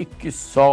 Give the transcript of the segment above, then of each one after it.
2100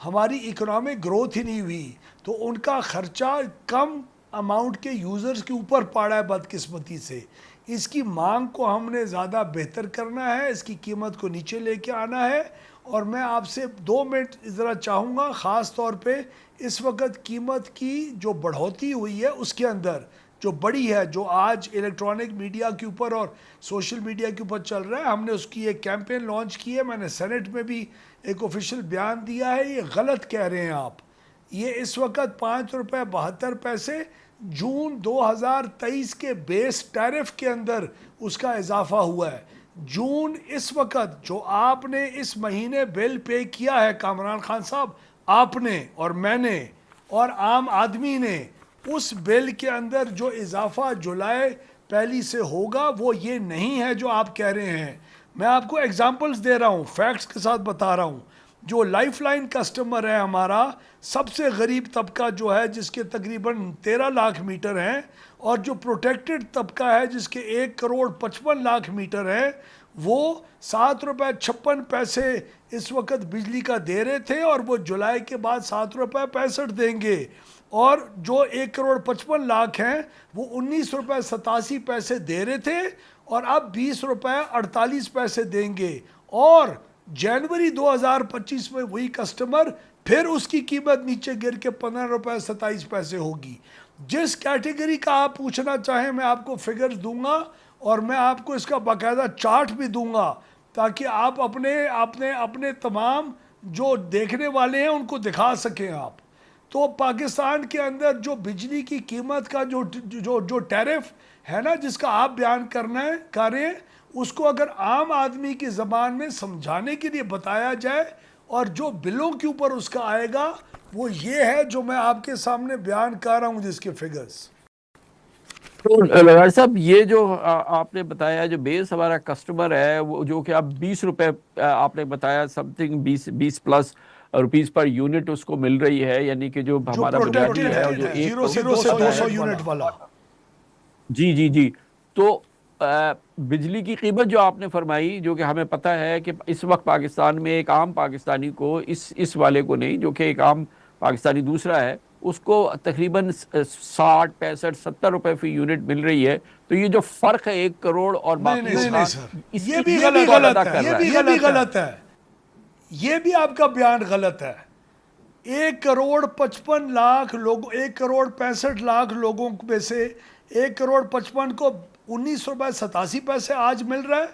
ہماری economic growth ہی نہیں ہوئی تو ان کا خرچہ کم اماؤنٹ کے یوزرز کے اوپر پڑا ہے بدقسمتی سے. اس کی مانگ کو ہم نے زیادہ بہتر کرنا ہے, اس کی قیمت کو نیچے لے کے آنا ہے. اور میں آپ سے 2 منٹ ذرا چاہوں گا, خاص طور پہ اس وقت قیمت کی جو بڑھوتی ہوئی ہے اس کے اندر جو بڑی ہے, جو آج الیکٹرانک میڈیا کے اوپر اور سوشل میڈیا کے اوپر چل رہا ہے. ہم نے اس کی ایک کیمپین لانچ کی ہے, میں نے سینٹ میں بھی ایک آفیشیل بیان دیا ہے. یہ غلط کہہ رہے ہیں آپ. یہ اس وقت 5 روپے 72 پیسے جون 2023 کے بیس ٹیرف کے اندر اس کا اضافہ ہوا ہے. جون اس وقت جو آپ نے اس مہینے بل پے کیا ہے کامران خان صاحب, آپ نے اور میں نے اور عام آدمی نے, اس بل کے اندر جو اضافہ جولائی 1 سے ہوگا وہ یہ نہیں ہے جو آپ کہہ رہے ہیں. میں آپ کو ایگزامپلز دے رہا ہوں, فیکٹس کے ساتھ بتا رہا ہوں. جو لائف لائن کسٹمر ہے ہمارا, سب سے غریب طبقہ جو ہے جس کے تقریباً 13 لاکھ میٹر ہیں, اور جو پروٹیکٹڈ طبقہ ہے جس کے 1 کروڑ 55 لاکھ میٹر ہیں, وہ 7 روپے 56 پیسے اس وقت بجلی کا دے رہے تھے, اور وہ جولائی کے بعد 7 روپے 65 دیں گے. اور جو 1 کروڑ 55 لاکھ ہیں وہ 19 روپے 87 پیسے دے رہے تھے, اور اب 20 روپے 48 پیسے دیں گے. اور جنوری 2025 میں وہی کسٹمر پھر اس کی قیمت نیچے گر کے 15 روپے 27 پیسے ہوگی. جس کیٹیگری کا آپ پوچھنا چاہیں میں آپ کو فگرز دوں گا, اور میں آپ کو اس کا باقاعدہ چارٹ بھی دوں گا تاکہ آپ اپنے تمام جو دیکھنے والے ہیں ان کو دکھا سکیں آپ. تو پاکستان کے اندر جو بجلی کی قیمت کا جو ٹیرف ہے نا, جس کا آپ بیان کر رہے ہیں, اس کو اگر عام آدمی کی زبان میں سمجھانے کے لیے بتایا جائے اور جو بلوں کے اوپر اس کا آئے گا وہ یہ ہے جو میں آپ کے سامنے بیان کر رہا ہوں, جس کے فگرز. تو لگار صاحب, یہ جو آپ نے بتایا جو بیس ہمارا کسٹمر ہے وہ جو کہ اب 20 روپے آپ نے بتایا something 20 plus rupees per unit اس کو مل رہی ہے, یعنی کہ جو ہمارا بنیادی ہے جو 0 سے 200 یونٹ والا. جی. تو بجلی کی قیمت جو آپ نے فرمائی, جو کہ ہمیں پتہ ہے کہ اس وقت پاکستان میں ایک عام پاکستانی کو اس والے کو نہیں, جو کہ ایک عام پاکستانی دوسرا ہے, اس کو تقریباً 60 65 70 روپے فی یونٹ مل رہی ہے. تو یہ جو فرق ہے 1 کروڑ اور باقی یہ بھی غلط ہے, یہ بھی آپ کا بیان غلط ہے. 1 کروڑ 55 لاکھ لوگ, 1 کروڑ 65 لاکھ لوگوں میں سے 1 کروڑ 55 کو 19 روپے 87 پیسے آج مل رہا ہے,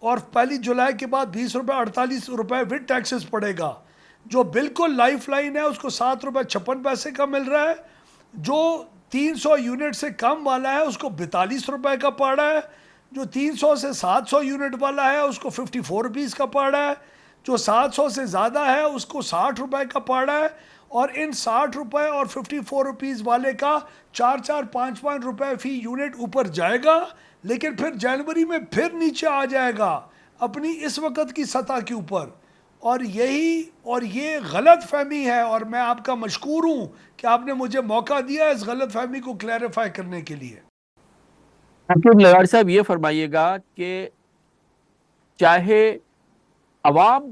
اور 1 جولائی کے بعد 20 روپے 48 روپے ود ٹیکسز پڑے گا. جو بالکل لائف لائن ہے اس کو 7 روپے 56 پیسے کا مل رہا ہے. جو 300 یونٹ سے کم والا ہے اس کو 42 روپے کا پڑ رہا ہے. جو 300 سے 700 یونٹ والا ہے اس کو 54 روپیز کا پڑ رہا ہے. جو 700 سے زیادہ ہے اس کو 60 روپے کا پڑ رہا ہے. اور ان 60 روپے اور 54 روپیز والے کا 4-5 روپے فی یونٹ اوپر جائے گا, لیکن پھر جنوری میں پھر نیچے آ جائے گا اپنی اس وقت کی سطح کے اوپر. اور یہ غلط فہمی ہے, اور میں آپ کا مشکور ہوں کہ آپ نے مجھے موقع دیا اس غلط فہمی کو کلیریفائی کرنے کے لیے. لگار صاحب یہ فرمائیے گا کہ چاہے عوام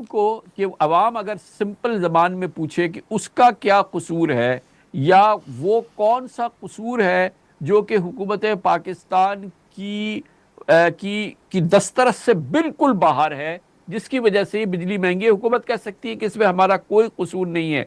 کو کہ عوام اگر سمپل زبان میں پوچھے کہ اس کا کیا قصور ہے, یا وہ کون سا قصور ہے جو کہ حکومت پاکستان کی دسترس سے بالکل باہر ہے, جس کی وجہ سے بجلی مہنگی ہے. حکومت کہہ سکتی ہے کہ اس میں ہمارا کوئی قصور نہیں ہے,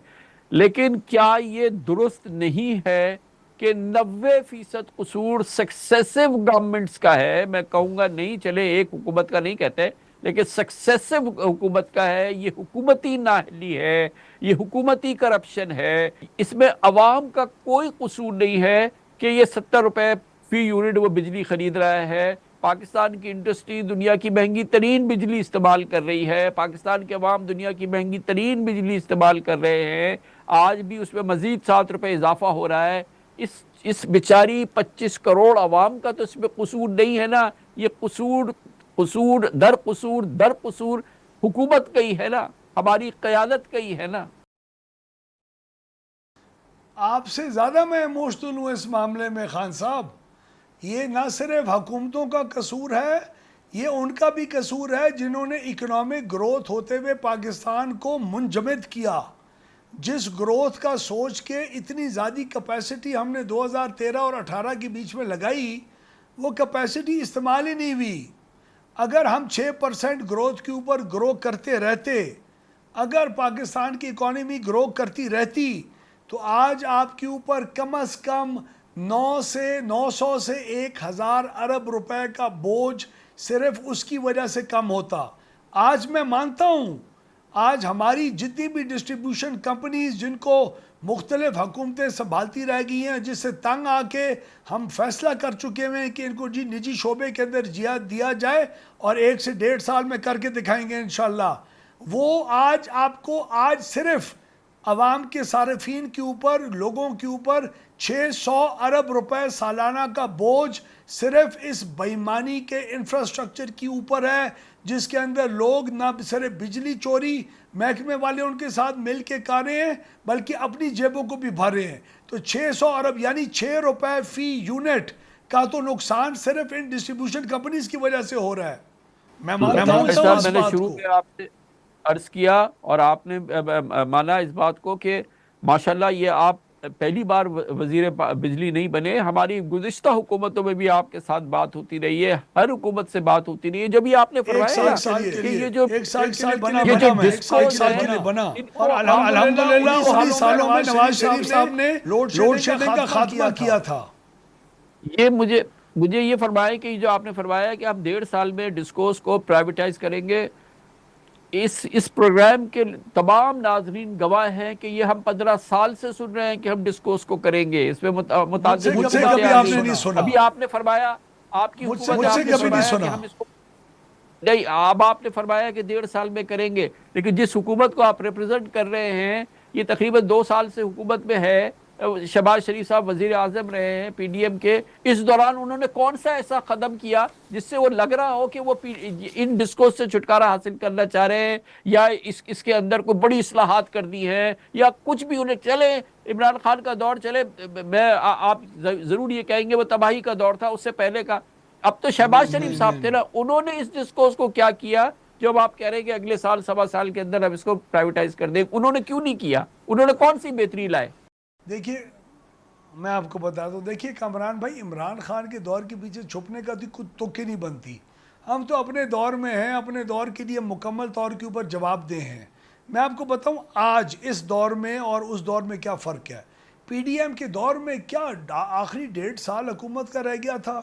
لیکن کیا یہ درست نہیں ہے کہ 90% قصور سکسیسو گورنمنٹس کا ہے؟ میں کہوں گا نہیں, چلے ایک حکومت کا نہیں کہتے, لیکن سکسیسو حکومت کا ہے. یہ حکومتی نااہلی ہے, یہ حکومتی کرپشن ہے. اس میں عوام کا کوئی قصور نہیں ہے کہ یہ 70 روپے فی یونٹ وہ بجلی خرید رہا ہے. پاکستان کی انڈسٹری دنیا کی مہنگی ترین بجلی استعمال کر رہی ہے, پاکستان کے عوام دنیا کی مہنگی ترین بجلی استعمال کر رہے ہیں. آج بھی اس میں مزید 7 روپے اضافہ ہو رہا ہے. اس بیچاری 25 کروڑ عوام کا تو اس میں قصور نہیں ہے نا. یہ قصور در قصور حکومت کا ہی ہے نا, ہماری قیادت کا ہی ہے نا. آپ سے زیادہ میں ایموشنل ہوں اس معاملے میں خان صاحب. یہ نہ صرف حکومتوں کا قصور ہے, یہ ان کا بھی قصور ہے جنہوں نے اکنامک گروتھ ہوتے ہوئے پاکستان کو منجمد کیا. جس گروتھ کا سوچ کے اتنی زیادہ کیپیسٹی ہم نے 2013 اور 18 کے بیچ میں لگائی، وہ کیپیسٹی استعمال ہی نہیں ہوئی. اگر ہم 6% گروتھ کے اوپر گرو کرتے رہتے، اگر پاکستان کی اکانومی گرو کرتی رہتی، تو آج آپ کے اوپر کم از کم 900 سے 1000 ارب روپے کا بوجھ صرف اس کی وجہ سے کم ہوتا. آج میں مانتا ہوں، آج ہماری جتنی بھی ڈسٹریبیوشن کمپنیز جن کو مختلف حکومتیں سنبھالتی رہ گئی ہیں، جس سے تنگ آ کے ہم فیصلہ کر چکے ہیں کہ ان کو نجی شعبے کے اندر دیا جائے اور 1 سے 1.5 سال میں کر کے دکھائیں گے انشاءاللہ، وہ آج آپ کو صرف عوام کے صارفین کے اوپر، لوگوں کے اوپر 600 ارب روپے سالانہ کا بوجھ صرف اس بےایمانی کے انفراسٹرکچر کی اوپر ہے، جس کے اندر لوگ نہ صرف بجلی چوری محکمے والے ان کے ساتھ مل کے کر رہے ہیں، بلکہ اپنی جیبوں کو بھی بھر رہے ہیں. تو 600 ارب یعنی 6 روپے فی یونٹ کا تو نقصان صرف ان ڈسٹریبیوشن کمپنیز کی وجہ سے ہو رہا ہے. میں مانتا ہوں میں نے شروع میں آپ سے عرض کیا اور آپ نے مانا اس بات کو کہ ماشاءاللہ یہ آپ پہلی بار وزیر بجلی نہیں بنے. ہماری گزشتہ حکومتوں میں بھی آپ کے ساتھ بات ہوتی رہی ہے، ہر حکومت سے بات ہوتی رہی ہے. جب بھی آپ نے فرمایا کہ یہ جو بنا اور الحمدللہ انہی سالوں میں نواز شریف صاحب نے لوڈ شیڈنگ کا خاتمہ کیا تھا. یہ مجھے یہ فرمایا کہ جو آپ نے فرمایا کہ ہم 1.5 سال میں ڈسکوز کو پرائیویٹائز کریں گے، اس پروگرام کے تمام ناظرین گواہ ہیں کہ یہ ہم 15 سال سے سن رہے ہیں کہ ہم ڈسکوز کو کریں گے. اس میں متعدد ابھی آپ نے فرمایا آپ کی حکومت نہیں، اب آپ نے فرمایا کہ 1.5 سال میں کریں گے، لیکن جس حکومت کو آپ ریپرزینٹ کر رہے ہیں یہ تقریباً 2 سال سے حکومت میں ہے. شہباز شریف صاحب وزیر اعظم رہے ہیں پی ڈی ایم کے. اس دوران انہوں نے کون سا ایسا قدم کیا جس سے وہ لگ رہا ہو کہ وہ ان ڈسکوز سے چھٹکارا حاصل کرنا چاہ رہے ہیں، یا اس کے اندر کوئی بڑی اصلاحات کر دی ہیں، یا کچھ بھی انہیں چلے عمران خان کا دور چلے، میں آپ ضرور یہ کہیں گے وہ تباہی کا دور تھا اس سے پہلے کا. اب تو شہباز شریف صاحب تھے نا، انہوں نے اس ڈسکوز کو کیا کیا جب آپ کہہ رہے ہیں کہ اگلے سال 1.25 سال کے اندر ہم اس کو پرائیویٹائز کر دیں؟ انہوں نے کیوں نہیں کیا؟ انہوں نے کون سی بہتری لائے؟ دیکھیے میں آپ کو بتا دوں، دیکھیے کامران بھائی، عمران خان کے دور کے پیچھے چھپنے کا تو کچھ تک ہی نہیں بنتی. ہم تو اپنے دور میں ہیں، اپنے دور کے لیے مکمل طور کے اوپر جواب دہ ہیں. میں آپ کو بتاؤں آج اس دور میں اور اس دور میں کیا فرق ہے. پی ڈی ایم کے دور میں کیا آخری 1.5 سال حکومت کا رہ گیا تھا،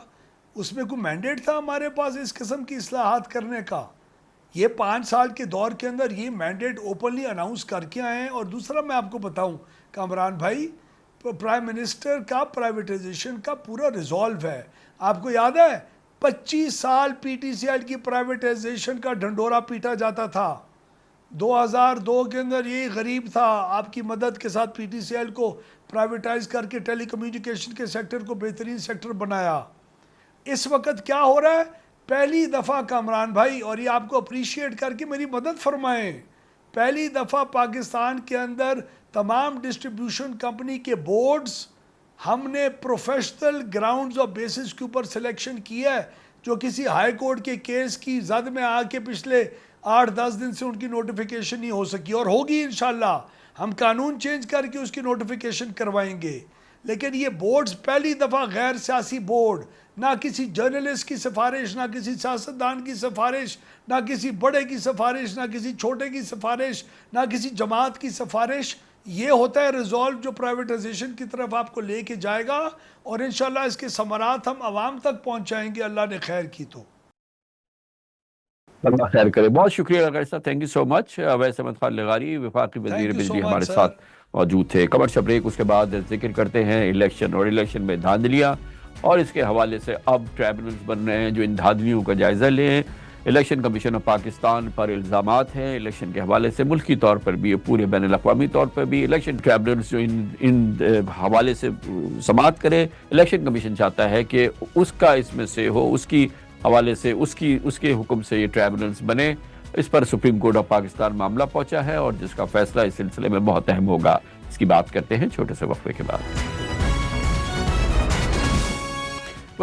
اس میں کوئی مینڈیٹ تھا ہمارے پاس اس قسم کی اصلاحات کرنے کا؟ یہ 5 سال کے دور کے اندر یہ مینڈیٹ اوپنلی اناؤنس کر کے آئے ہیں. اور دوسرا میں آپ کو بتاؤں کامران بھائی، پرائم منسٹر کا پرائیویٹائزیشن کا پورا ریزولو ہے. آپ کو یاد ہے 25 سال پی ٹی سی ایل کی پرائیویٹائزیشن کا ڈھنڈورا پیٹا جاتا تھا. 2002 کے اندر یہی غریب تھا آپ کی مدد کے ساتھ پی ٹی سی ایل کو پرائیویٹائز کر کے ٹیلی کمیونیکیشن کے سیکٹر کو بہترین سیکٹر بنایا. اس وقت کیا ہو رہا ہے؟ پہلی دفعہ کامران بھائی، اور یہ آپ کو اپریشیٹ کر کے میری مدد فرمائیں، پہلی دفعہ پاکستان کے اندر تمام ڈسٹریبیوشن کمپنی کے بورڈز ہم نے پروفیشنل گراؤنڈز اور بیسس کے اوپر سلیکشن کیا ہے، جو کسی ہائی کورٹ کے کیس کی زد میں آ کے پچھلے 8-10 دن سے ان کی نوٹیفیکیشن نہیں ہو سکی، اور ہوگی انشاءاللہ. ہم قانون چینج کر کے اس کی نوٹیفیکیشن کروائیں گے. لیکن یہ بورڈز پہلی دفعہ غیر سیاسی بورڈ، نہ کسی جرنلسٹ کی سفارش، نہ کسی سیاستدان کی سفارش، نہ کسی بڑے کی سفارش، نہ کسی چھوٹے کی سفارش، نہ کسی جماعت کی سفارش، یہ ہوتا ہے ریزولو جو پرائیویٹائزیشن کی طرف آپ کو لے کے جائے گا. اور انشاءاللہ اس کے ثمرات ہم عوام تک پہنچائیں گے، اللہ نے خیر کی تو. اللہ خیر کرے. بہت شکریہ غیر صاحب، تھینک یو سو مچ. اویس احمد خان لغاری وفاقی وزیر بجلی ہمارے ساتھ موجود تھے. کمرشل بریک، اس کے بعد ذکر کرتے ہیں الیکشن اور الیکشن میں دھاندلیاں، اور اس کے حوالے سے اب ٹریبونلز بن رہے ہیں جو ان دھاندلیوں کا جائزہ لیں. الیکشن کمیشن آف پاکستان پر الزامات ہیں الیکشن کے حوالے سے، ملکی طور پر بھی، پورے بین الاقوامی طور پر بھی. الیکشن ٹریبونلز جو ان حوالے سے سماعت کرے، الیکشن کمیشن چاہتا ہے کہ اس کا اس میں سے ہو، اس کی حوالے سے اس کے حکم سے یہ ٹریبونلز بنے. اس پر سپریم کورٹ آف پاکستان معاملہ پہنچا ہے اور جس کا فیصلہ اس سلسلے میں بہت اہم ہوگا. اس کی بات کرتے ہیں چھوٹے سے وقفے کے بعد.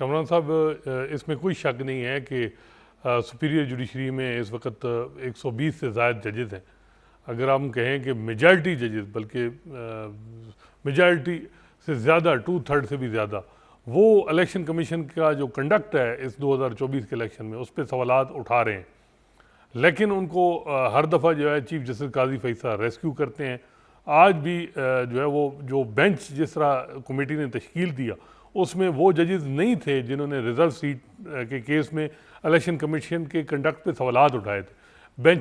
کامران صاحب اس میں کوئی شک نہیں ہے کہ سپیریئر جوڈیشری میں اس وقت 120 سے زائد ججز ہیں. اگر ہم کہیں کہ میجارٹی ججز، بلکہ میجارٹی سے زیادہ 2/3 سے بھی زیادہ، وہ الیکشن کمیشن کا جو کنڈکٹ ہے اس 2024 کے الیکشن میں اس پہ سوالات اٹھا رہے ہیں. لیکن ان کو ہر دفعہ جو ہے چیف جسٹس قاضی فیصل ریسکیو کرتے ہیں. آج بھی جو ہے وہ جو بینچ جس طرح کمیٹی نے تشکیل دیا اس میں وہ ججز نہیں تھے جنہوں نے ریزرو سیٹ کے کیس میں الیکشن کمیشن کے کنڈکٹ پہ سوالات اٹھائے تھے.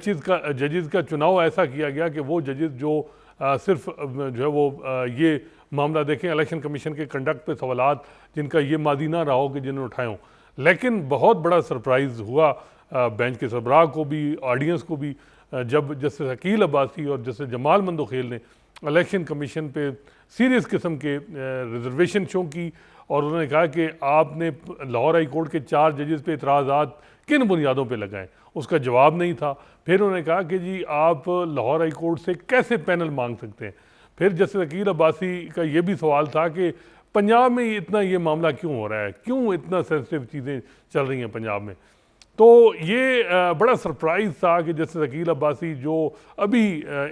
ججز کا چناؤ ایسا کیا گیا کہ وہ ججز جو صرف جو ہے وہ یہ معاملہ دیکھیں الیکشن کمیشن کے کنڈکٹ پہ سوالات جن کا یہ ماضی نہ رہا ہو کہ جنہوں نے اٹھائے ہوں. لیکن بہت بڑا سرپرائز ہوا بینچ کے سربراہ کو بھی، آڈینس کو بھی، جب جسٹس عقیل عباسی اور جسٹس جمال مندوخیل نے الیکشن کمیشن پہ سیریس قسم کے ریزرویشن شو کی اور انہوں نے کہا کہ آپ نے لاہور ہائی کورٹ کے 4 ججز پہ اعتراضات کن بنیادوں پہ لگائیں. اس کا جواب نہیں تھا. پھر انہوں نے کہا کہ جی آپ لاہور ہائی کورٹ سے کیسے پینل مانگ سکتے ہیں. پھر جسٹس عقیل عباسی کا یہ بھی سوال تھا کہ پنجاب میں اتنا یہ معاملہ کیوں ہو رہا ہے، کیوں اتنا سینسٹیو چیزیں چل رہی ہیں پنجاب میں. تو یہ بڑا سرپرائز تھا کہ جسٹس عقیل عباسی جو ابھی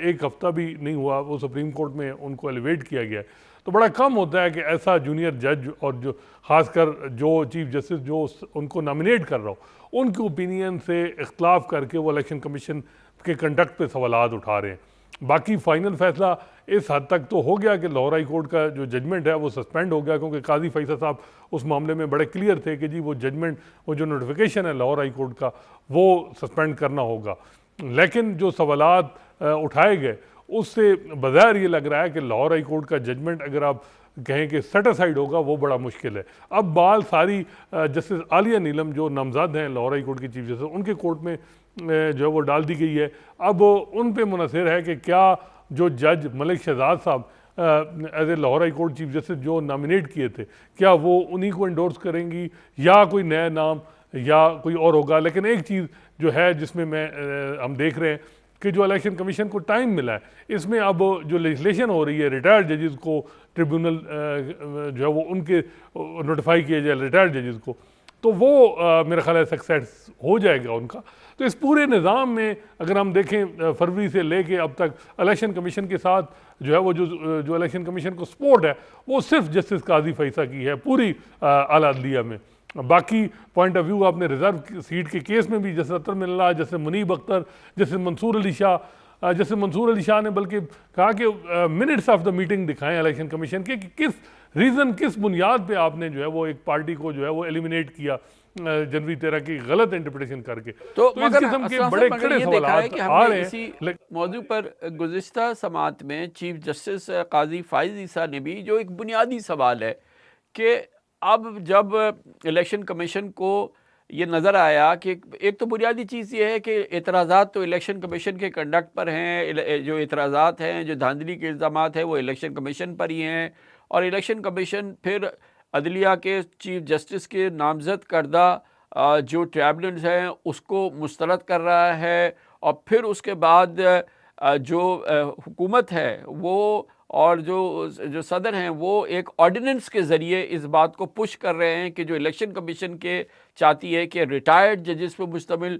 1 ہفتہ بھی نہیں ہوا وہ سپریم کورٹ میں ان کو ایلیویٹ کیا گیا ہے. تو بڑا کم ہوتا ہے کہ ایسا جونیئر جج اور جو خاص کر جو چیف جسٹس جو ان کو نامینیٹ کر رہا ہو ان کے اوپینین سے اختلاف کر کے وہ الیکشن کمیشن کے کنڈکٹ پہ سوالات اٹھا رہے ہیں. باقی فائنل فیصلہ اس حد تک تو ہو گیا کہ لاہور ہائی کورٹ کا جو ججمنٹ ہے وہ سسپینڈ ہو گیا، کیونکہ قاضی فیصل صاحب اس معاملے میں بڑے کلیئر تھے کہ جی وہ ججمنٹ، وہ جو نوٹیفیکیشن ہے لاہور ہائی کورٹ کا وہ سسپینڈ کرنا ہوگا. لیکن جو سوالات اٹھائے گئے اس سے بظاہر یہ لگ رہا ہے کہ لاہور ہائی کورٹ کا ججمنٹ اگر آپ کہیں کہ سیٹاسائڈ ہوگا وہ بڑا مشکل ہے. اب بال ساری جسٹس عالیہ نیلم جو نامزد ہیں لاہور ہائی کورٹ کی چیف جسٹس ان کے کورٹ میں جو ہے وہ ڈال دی گئی ہے. اب ان پہ منحصر ہے کہ کیا جو جج ملک شہزاد صاحب as a Lahore high court chief justice جو نامینیٹ کیے تھے کیا وہ انہی کو انڈورس کریں گی یا کوئی نیا نام یا کوئی اور ہوگا. لیکن ایک چیز جو ہے جس میں ہم دیکھ رہے ہیں کہ جو الیکشن کمیشن کو ٹائم ملا ہے اس میں اب جو لیجسلیشن ہو رہی ہے ریٹائرڈ ججز کو ٹریبیونل جو ہے وہ ان کے نوٹیفائی کیا جائے ریٹائرڈ ججز کو، تو وہ میرا خیال ہے سکسیس ہو جائے گا ان کا. تو اس پورے نظام میں اگر ہم دیکھیں فروری سے لے کے اب تک الیکشن کمیشن کے ساتھ جو ہے وہ جو الیکشن کمیشن کو سپورٹ ہے وہ صرف جسٹس قاضی فیصل کی ہے پوری اعلیٰ عدلیہ میں. باقی پوائنٹ آف ویو آپ نے ریزرو سیٹ کے کیس میں بھی جیسے اطہر من اللہ، جیسے منیب اختر، جیسے منصور علی شاہ نے بلکہ کہا کہ منٹس آف دا میٹنگ دکھائیں الیکشن کمیشن کے کہ کس بنیاد پہ آپ نے جو ہے وہ ایک پارٹی کو جو ہے وہ ایلیمینیٹ کیا جنوری 13 کی غلط انٹرپریٹیشن کر کے. تو اس قسم کے بڑے کڑے سوالات آ رہے اسی ہیں. موضوع پر گزشتہ سماعت میں چیف جسٹس قاضی فائز عیسیٰ نے بھی جو ایک بنیادی سوال ہے کہ اب جب الیکشن کمیشن کو یہ نظر آیا کہ ایک تو بنیادی چیز یہ ہے کہ اعتراضات تو الیکشن کمیشن کے کنڈکٹ پر ہیں، جو اعتراضات ہیں، جو دھاندلی کے الزامات ہیں وہ الیکشن کمیشن پر ہی ہیں، اور الیکشن کمیشن پھر عدلیہ کے چیف جسٹس کے نامزد کردہ جو ٹریبونلز ہیں اس کو مسترد کر رہا ہے، اور پھر اس کے بعد جو حکومت ہے وہ اور جو صدر ہیں وہ ایک آرڈیننس کے ذریعے اس بات کو پش کر رہے ہیں کہ جو الیکشن کمیشن کے چاہتی ہے کہ ریٹائرڈ ججز پہ مشتمل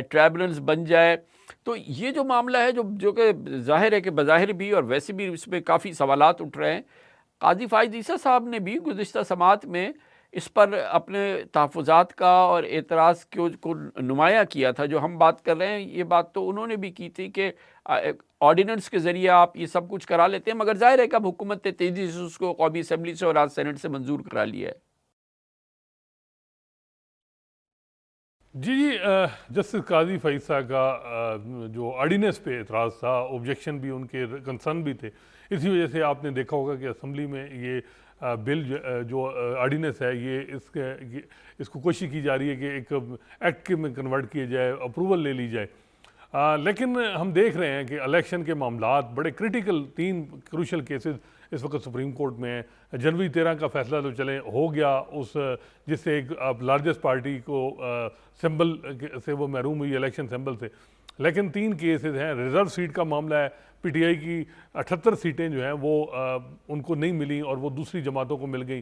ٹریبونلز بن جائے. تو یہ جو معاملہ ہے جو کہ ظاہر ہے کہ بظاہر بھی اور ویسے بھی اس پہ کافی سوالات اٹھ رہے ہیں. قاضی فائز عیسیٰ صاحب نے بھی گزشتہ سماعت میں اس پر اپنے تحفظات کا اور اعتراض کو نمایاں کیا تھا. جو ہم بات کر رہے ہیں یہ بات تو انہوں نے بھی کی تھی کہ آرڈیننس کے ذریعے آپ یہ سب کچھ کرا لیتے ہیں، مگر ظاہر ہے کہ اب حکومت نے تیزی سے اس کو قومی اسمبلی سے اور آج سینٹ سے منظور کرا لیا ہے. جی جسٹس قاضی فیصل کا جو آرڈیننس پہ اعتراض تھا، آبجیکشن بھی ان کے کنسرن بھی تھے، اسی وجہ سے آپ نے دیکھا ہوگا کہ اسمبلی میں یہ بل جو آرڈیننس ہے یہ اس کو کوشش کی جا رہی ہے کہ ایک ایکٹ میں کنورٹ کیا جائے، اپروول لے لی جائے. لیکن ہم دیکھ رہے ہیں کہ الیکشن کے معاملات بڑے کرٹیکل 3 کروشل کیسز اس وقت سپریم کورٹ میں ہیں. جنوری 13 کا فیصلہ تو چلیں ہو گیا، اس جس سے ایک لارجسٹ پارٹی کو سمبل سے وہ محروم ہوئی الیکشن سمبل سے. لیکن 3 کیسز ہیں. ریزرو سیٹ کا معاملہ ہے، پی ٹی آئی کی 78 سیٹیں جو ہیں وہ ان کو نہیں ملیں اور وہ دوسری جماعتوں کو مل گئیں.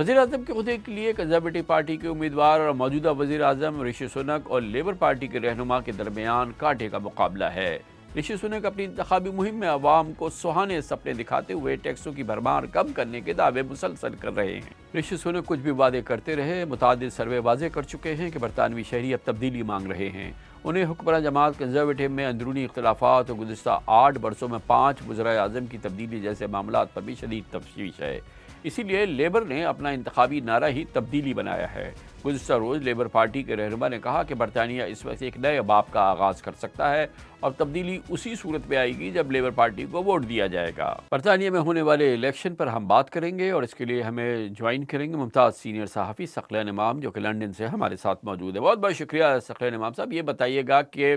وزیر اعظم کے عہدے کے لیے کنزرویٹو پارٹی کے امیدوار اور موجودہ وزیر اعظم رشی سنک اور لیبر پارٹی کے رہنما کے درمیان کانٹے کا مقابلہ ہے۔ رشی سنک اپنی انتخابی مہم میں عوام کو سہانے سپنے دکھاتے ہوئے ٹیکسوں کی بھرمار کم کرنے کے دعوے مسلسل کر رہے ہیں۔ رشی سنک کچھ بھی وعدے کرتے رہے، متعدد سروے واضح کر چکے ہیں کہ برطانوی شہری اب تبدیلی مانگ رہے ہیں۔ انہیں حکمراں جماعت کنزرویٹو میں اندرونی اختلافات اور گزشتہ 8 برسوں میں 5 وزرائے اعظم کی تبدیلی جیسے معاملات پر بھی شدید تشویش ہے۔ اسی لیے لیبر نے اپنا انتخابی نعرہ ہی تبدیلی بنایا ہے۔ گزشتہ روز لیبر پارٹی کے رہنما نے کہا کہ برطانیہ اس وقت ایک نئے باب کا آغاز کر سکتا ہے اور تبدیلی اسی صورت میں آئے گی جب لیبر پارٹی کو ووٹ دیا جائے گا۔ برطانیہ میں ہونے والے الیکشن پر ہم بات کریں گے اور اس کے لیے ہمیں جوائن کریں گے ممتاز سینئر صحافی ثقلین امام، جو کہ لندن سے ہمارے ساتھ موجود ہے۔ بہت بہت شکریہ ثقلین امام صاحب۔ یہ بتائیے گا کہ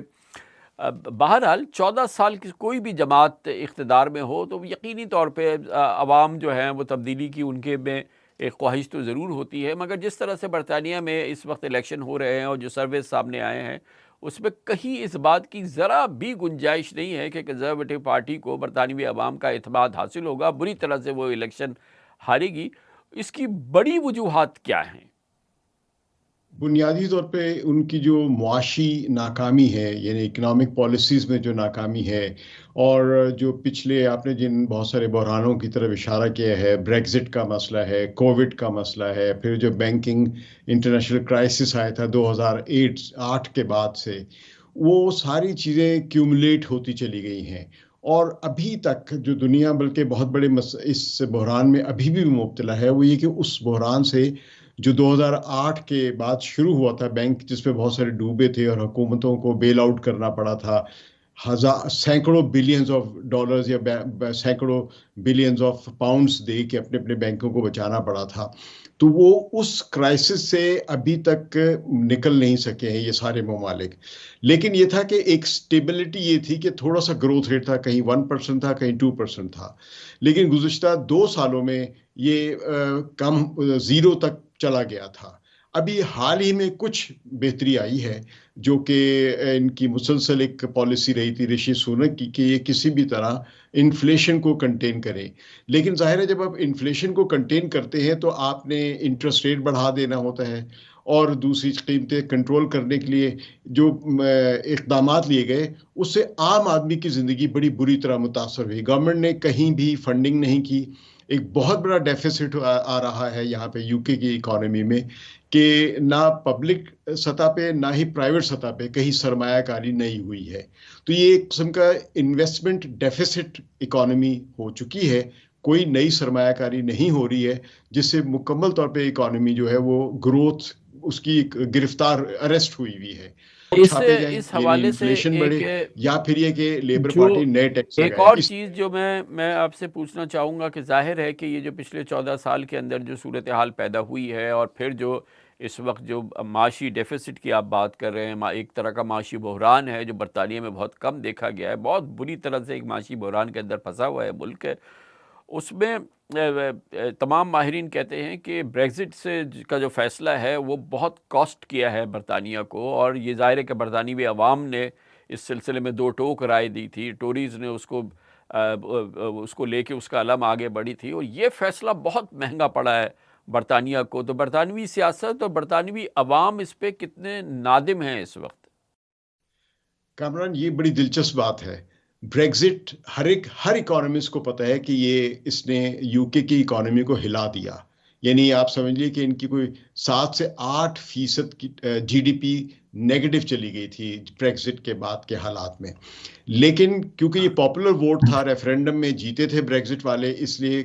بہرحال 14 سال کی کوئی بھی جماعت اقتدار میں ہو تو یقینی طور پہ عوام جو ہیں وہ تبدیلی کی ان کے میں ایک خواہش تو ضرور ہوتی ہے، مگر جس طرح سے برطانیہ میں اس وقت الیکشن ہو رہے ہیں اور جو سرویز سامنے آئے ہیں اس میں کہیں اس بات کی ذرا بھی گنجائش نہیں ہے کہ کنزرویٹو پارٹی کو برطانوی عوام کا اعتماد حاصل ہوگا، بری طرح سے وہ الیکشن ہارے گی۔ اس کی بڑی وجوہات کیا ہیں؟ بنیادی طور پہ ان کی جو معاشی ناکامی ہے، یعنی اکنامک پالیسیز میں جو ناکامی ہے، اور جو پچھلے آپ نے جن بہت سارے بحرانوں کی طرف اشارہ کیا ہے، بریگزٹ کا مسئلہ ہے، کووڈ کا مسئلہ ہے، پھر جو بینکنگ انٹرنیشنل کرائسس آیا تھا 2008 کے بعد سے، وہ ساری چیزیں کیومولیٹ ہوتی چلی گئی ہیں۔ اور ابھی تک جو دنیا بلکہ بہت بڑے اس بحران میں ابھی بھی مبتلا ہے، وہ یہ کہ اس بحران سے جو 2008 کے بعد شروع ہوا تھا، بینک جس پہ بہت سارے ڈوبے تھے اور حکومتوں کو بیل آؤٹ کرنا پڑا تھا، سینکڑوں بلینز آف ڈالرز یا سینکڑوں بلینز آف پاؤنڈز دے کے اپنے اپنے بینکوں کو بچانا پڑا تھا، تو وہ اس کرائسس سے ابھی تک نکل نہیں سکے ہیں یہ سارے ممالک۔ لیکن یہ تھا کہ ایک سٹیبلٹی یہ تھی کہ تھوڑا سا گروتھ ریٹ تھا، کہیں 1% تھا، کہیں 2% تھا، لیکن گزشتہ 2 سالوں میں یہ کم 0 تک چلا گیا تھا۔ ابھی حال ہی میں کچھ بہتری آئی ہے، جو کہ ان کی مسلسل ایک پالیسی رہی تھی رشی سنک کی کہ یہ کسی بھی طرح انفلیشن کو کنٹین کریں۔ لیکن ظاہر ہے جب آپ انفلیشن کو کنٹین کرتے ہیں تو آپ نے انٹرسٹ ریٹ بڑھا دینا ہوتا ہے، اور دوسری قیمتیں کنٹرول کرنے کے لیے جو اقدامات لیے گئے اس سے عام آدمی کی زندگی بڑی بری طرح متاثر ہوئی۔ گورنمنٹ نے کہیں بھی فنڈنگ نہیں کی، ایک بہت بڑا ڈیفیسٹ آ رہا ہے یہاں پہ یو کے کی اکانومی میں، کہ نہ پبلک سطح پہ نہ ہی پرائیویٹ سطح پہ کہیں سرمایہ کاری نہیں ہوئی ہے۔ تو یہ ایک قسم کا انویسٹمنٹ ڈیفیسٹ اکانومی ہو چکی ہے، کوئی نئی سرمایہ کاری نہیں ہو رہی ہے، جس سے مکمل طور پہ اکانومی جو ہے وہ گروتھ اس کی گرفتار اریسٹ ہوئی ہے۔ اس حوالے سے یا پھر یہ کہ لیبر جو پارٹی نئے ٹیکس ایک اور چیز جو میں آپ سے پوچھنا چاہوں گا کہ ظاہر ہے کہ یہ جو پچھلے 14 سال کے اندر جو صورتحال پیدا ہوئی ہے، اور پھر جو اس وقت جو معاشی ڈیفیسٹ کی آپ بات کر رہے ہیں، ایک طرح کا معاشی بحران ہے جو برطانیہ میں بہت کم دیکھا گیا ہے، بہت بری طرح سے ایک معاشی بحران کے اندر پھنسا ہوا ہے ملک ہے۔ اس میں تمام ماہرین کہتے ہیں کہ بریگزٹ سے کا جو فیصلہ ہے وہ بہت کاسٹ کیا ہے برطانیہ کو، اور یہ ظاہر ہے کہ برطانوی عوام نے اس سلسلے میں 2 ٹوک رائے دی تھی، ٹوریز نے اس کو لے کے اس کا علم آگے بڑھی تھی، اور یہ فیصلہ بہت مہنگا پڑا ہے برطانیہ کو۔ تو برطانوی سیاست اور برطانوی عوام اس پہ کتنے نادم ہیں اس وقت؟ کامران، یہ بڑی دلچسپ بات ہے۔ بریگزٹ ہر اکانومسٹ کو پتہ ہے کہ اس نے یو کے کی اکانومی کو ہلا دیا، یعنی آپ سمجھ لیے کہ ان کی کوئی 7 سے 8% کی جی ڈی پی نیگیٹو چلی گئی تھی بریگزٹ کے بعد کے حالات میں۔ لیکن کیونکہ یہ پاپولر ووٹ تھا، ریفرینڈم میں جیتے تھے بریگزٹ والے، اس لیے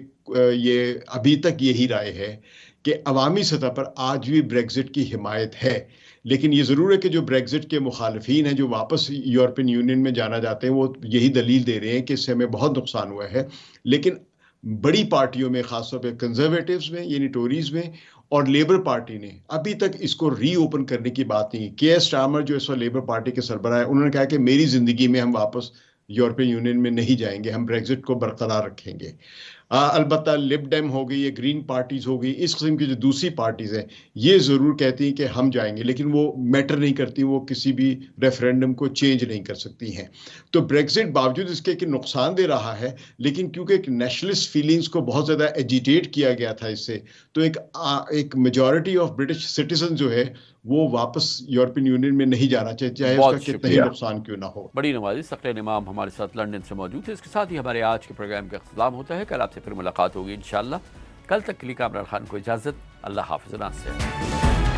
یہ ابھی تک یہی رائے ہے کہ عوامی سطح پر آج بھی بریگزٹ کی حمایت ہے۔ لیکن یہ ضرور ہے کہ جو بریگزٹ کے مخالفین ہیں جو واپس یورپین یونین میں جانا چاہتے ہیں، وہ یہی دلیل دے رہے ہیں کہ اس سے ہمیں بہت نقصان ہوا ہے۔ لیکن بڑی پارٹیوں میں، خاص طور پہ کنزرویٹیوز میں یعنی ٹوریز میں اور لیبر پارٹی نے ابھی تک اس کو ری اوپن کرنے کی بات نہیں۔ کے ایس اسٹارمر جو اس وقت لیبر پارٹی کے سربراہ ہیں، انہوں نے کہا کہ میری زندگی میں ہم واپس یورپین یونین میں نہیں جائیں گے، ہم بریگزٹ کو برقرار رکھیں گے۔ البتہ لب ڈیم ہو گئی یا گرین پارٹیز ہو گئی، اس قسم کی جو دوسری پارٹیز ہیں یہ ضرور کہتی ہیں کہ ہم جائیں گے، لیکن وہ میٹر نہیں کرتی، وہ کسی بھی ریفرینڈم کو چینج نہیں کر سکتی ہیں۔ تو بریگزٹ باوجود اس کے کہ نقصان دہ رہا ہے، لیکن کیونکہ ایک نیشنلسٹ فیلنگز کو بہت زیادہ ایجیٹیٹ کیا گیا تھا اس سے، تو ایک میجورٹی آف برٹش سٹیزن جو ہے وہ واپس یورپین یونین میں نہیں جانا چاہے اس بہت کا کتنا ہی شکریہ۔ نقصان کیوں نہ ہو۔ بڑی نوازی ثقلین امام ہمارے ساتھ لندن سے موجود ہے۔ اس کے ساتھ ہی ہمارے آج کے پروگرام کا اختتام ہوتا ہے۔ کل آپ سے پھر ملاقات ہوگی انشاءاللہ۔ کل تک کے لیے کامران خان کو اجازت، اللہ حافظ، ناصر۔